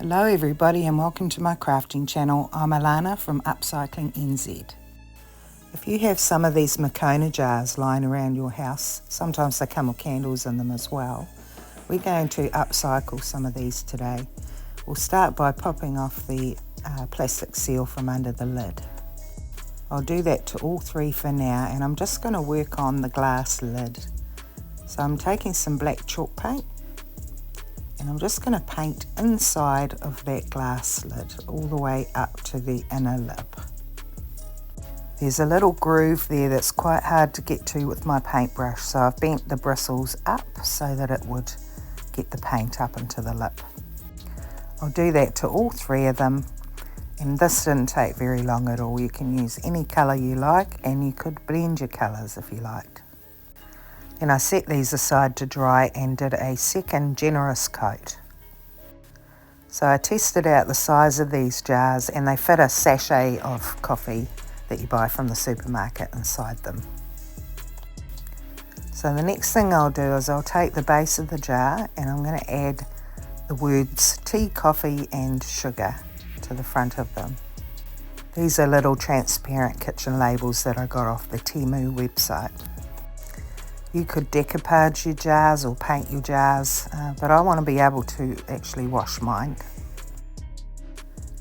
Hello everybody and welcome to my crafting channel. I'm Alana from Upcycling NZ. If you have some of these Moccona jars lying around your house, sometimes they come with candles in them as well, we're going to upcycle some of these today. We'll start by popping off the plastic seal from under the lid. I'll do that to all three for now, and I'm just going to work on the glass lid. So I'm taking some black chalk paint and I'm just going to paint inside of that glass lid all the way up to the inner lip. There's a little groove there that's quite hard to get to with my paintbrush, so I've bent the bristles up so that it would get the paint up into the lip. I'll do that to all three of them, and this didn't take very long at all. You can use any colour you like, and you could blend your colours if you liked. Then I set these aside to dry and did a second generous coat. So I tested out the size of these jars, and they fit a sachet of coffee that you buy from the supermarket inside them. So the next thing I'll do is I'll take the base of the jar and I'm going to add the words tea, coffee and sugar to the front of them. These are little transparent kitchen labels that I got off the Temu website. You could decoupage your jars or paint your jars, but I want to be able to actually wash mine.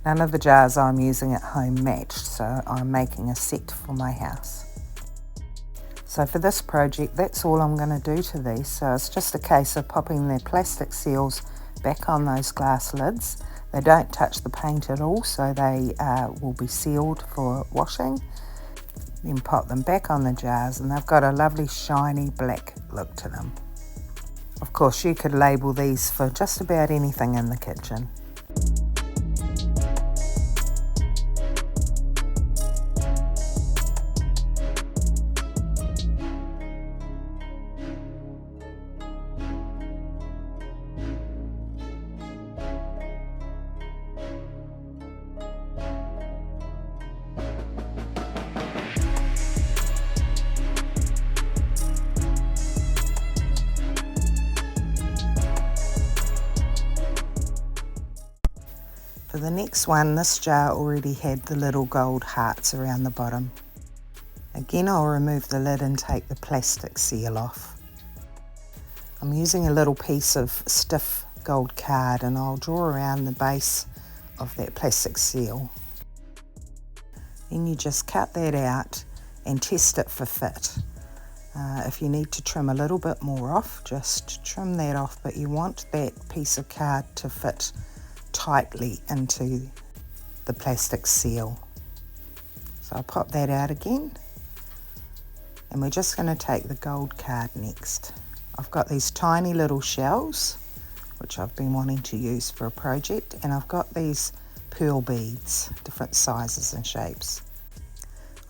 None of the jars I'm using at home match, so I'm making a set for my house. So for this project, that's all I'm going to do to these. So it's just a case of popping the plastic seals back on those glass lids. They don't touch the paint at all, so they will be sealed for washing. Then pop them back on the jars, and they've got a lovely shiny black look to them. Of course, you could label these for just about anything in the kitchen. For the next one, this jar already had the little gold hearts around the bottom. Again, I'll remove the lid and take the plastic seal off. I'm using a little piece of stiff gold card, and I'll draw around the base of that plastic seal. Then you just cut that out and test it for fit. If you need to trim a little bit more off, just trim that off, but you want that piece of card to fit tightly into the plastic seal. So I'll pop that out again, and we're just going to take the gold card next. I've got these tiny little shells which I've been wanting to use for a project, and I've got these pearl beads, different sizes and shapes.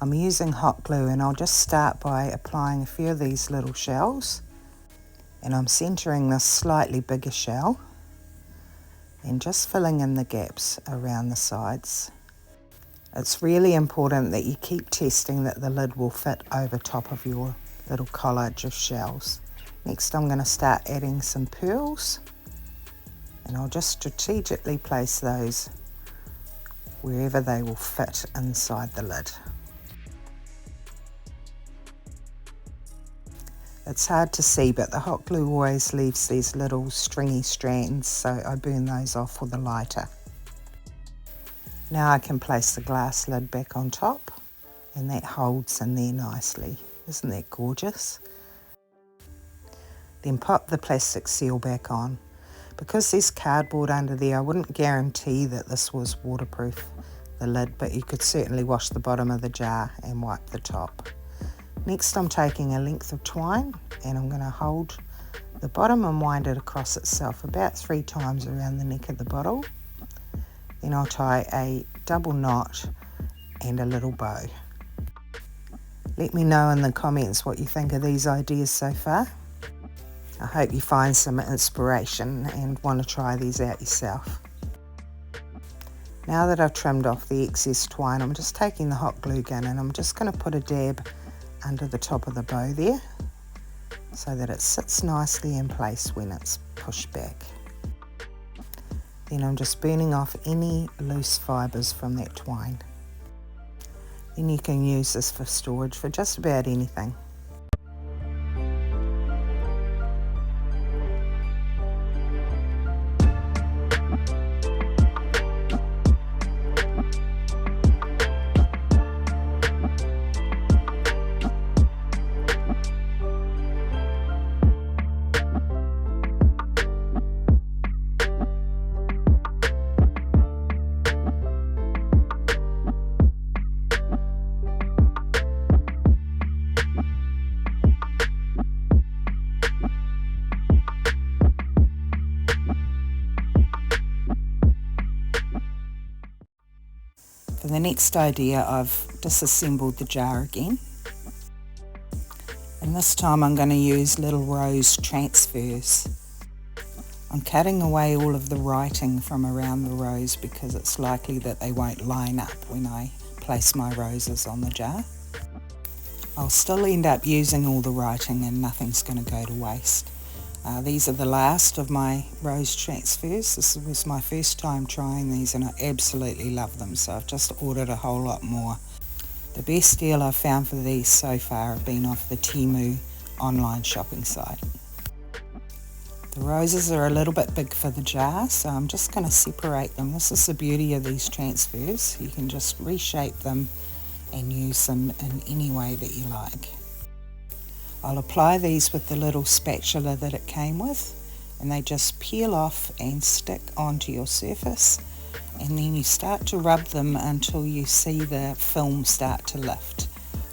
I'm using hot glue, and I'll just start by applying a few of these little shells, and I'm centering this slightly bigger shell and just filling in the gaps around the sides. It's really important that you keep testing that the lid will fit over top of your little collage of shells. Next, I'm going to start adding some pearls, and I'll just strategically place those wherever they will fit inside the lid. It's hard to see, but the hot glue always leaves these little stringy strands, so I burn those off with a lighter. Now I can place the glass lid back on top, and that holds in there nicely. Isn't that gorgeous? Then pop the plastic seal back on. Because there's cardboard under there, I wouldn't guarantee that this was waterproof, the lid, but you could certainly wash the bottom of the jar and wipe the top. Next, I'm taking a length of twine, and I'm going to hold the bottom and wind it across itself about 3 times around the neck of the bottle. Then I'll tie a double knot and a little bow. Let me know in the comments what you think of these ideas so far. I hope you find some inspiration and want to try these out yourself. Now that I've trimmed off the excess twine, I'm just taking the hot glue gun, and I'm just going to put a dab under the top of the bow there so that it sits nicely in place when it's pushed back. Then I'm just burning off any loose fibres from that twine. Then you can use this for storage for just about anything. For the next idea, I've disassembled the jar again, and this time I'm going to use little rose transfers. I'm cutting away all of the writing from around the rose because it's likely that they won't line up when I place my roses on the jar. I'll still end up using all the writing and nothing's going to go to waste. These are the last of my rose transfers. This was my first time trying these and I absolutely love them, so I've just ordered a whole lot more. The best deal I've found for these so far have been off the Temu online shopping site. The roses are a little bit big for the jar, so I'm just going to separate them. This is the beauty of these transfers. You can just reshape them and use them in any way that you like. I'll apply these with the little spatula that it came with, and they just peel off and stick onto your surface, and then you start to rub them until you see the film start to lift,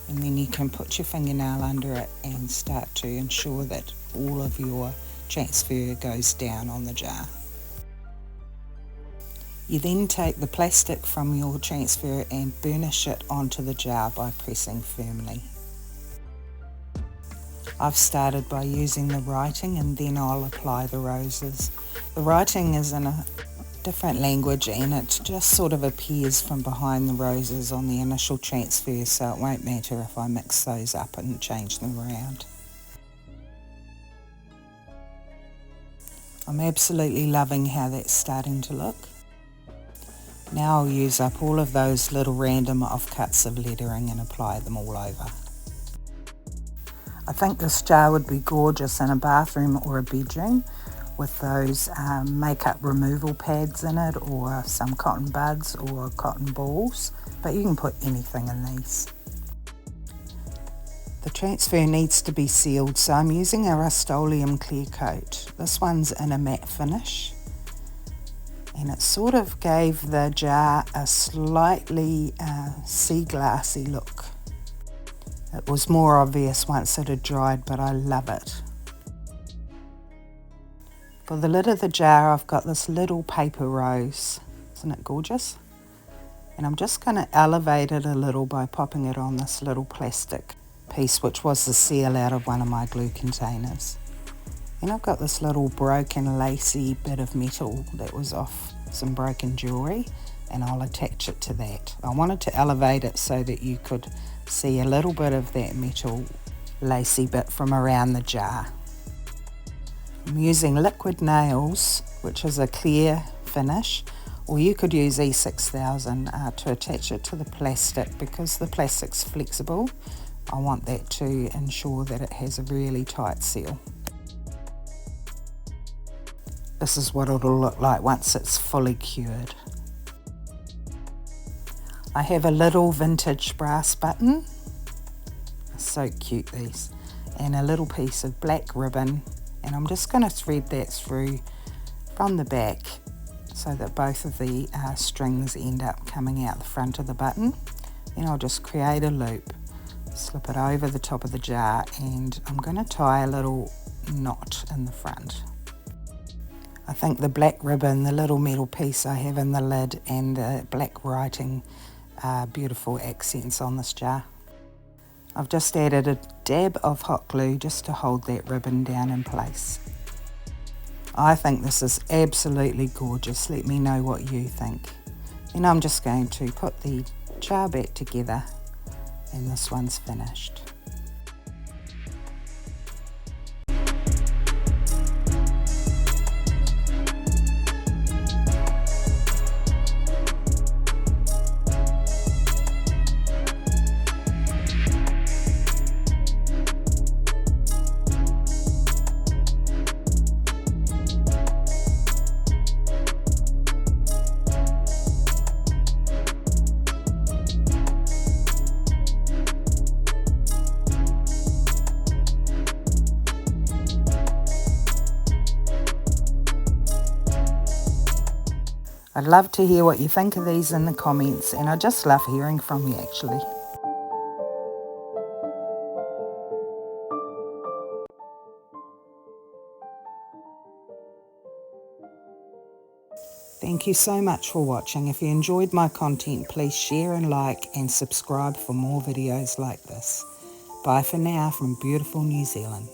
and then you can put your fingernail under it and start to ensure that all of your transfer goes down on the jar. You then take the plastic from your transfer and burnish it onto the jar by pressing firmly. I've started by using the writing and then I'll apply the roses. The writing is in a different language and it just sort of appears from behind the roses on the initial transfer, so it won't matter if I mix those up and change them around. I'm absolutely loving how that's starting to look. Now I'll use up all of those little random offcuts of lettering and apply them all over. I think this jar would be gorgeous in a bathroom or a bedroom with those makeup removal pads in it, or some cotton buds or cotton balls, but you can put anything in these. The transfer needs to be sealed, so I'm using a Rust-Oleum clear coat. This one's in a matte finish, and it sort of gave the jar a slightly sea glassy look. It was more obvious once it had dried, but I love it. For the lid of the jar, I've got this little paper rose. Isn't it gorgeous? And I'm just going to elevate it a little by popping it on this little plastic piece, which was the seal out of one of my glue containers. And I've got this little broken lacy bit of metal that was off some broken jewellery, and I'll attach it to that. I wanted to elevate it so that you could see a little bit of that metal lacy bit from around the jar. I'm using liquid nails, which is a clear finish, or you could use E6000 to attach it to the plastic. Because the plastic's flexible, I want that to ensure that it has a really tight seal. This is what it'll look like once it's fully cured. I have a little vintage brass button, so cute these, and a little piece of black ribbon, and I'm just going to thread that through from the back so that both of the strings end up coming out the front of the button. Then I'll just create a loop, slip it over the top of the jar, and I'm going to tie a little knot in the front. I think the black ribbon, the little metal piece I have in the lid, and the black writing are beautiful accents on this jar. I've just added a dab of hot glue just to hold that ribbon down in place. I think this is absolutely gorgeous. Let me know what you think. Then I'm just going to put the jar back together, and this one's finished. I'd love to hear what you think of these in the comments, and I just love hearing from you actually. Thank you so much for watching. If you enjoyed my content, please share and like and subscribe for more videos like this. Bye for now from beautiful New Zealand.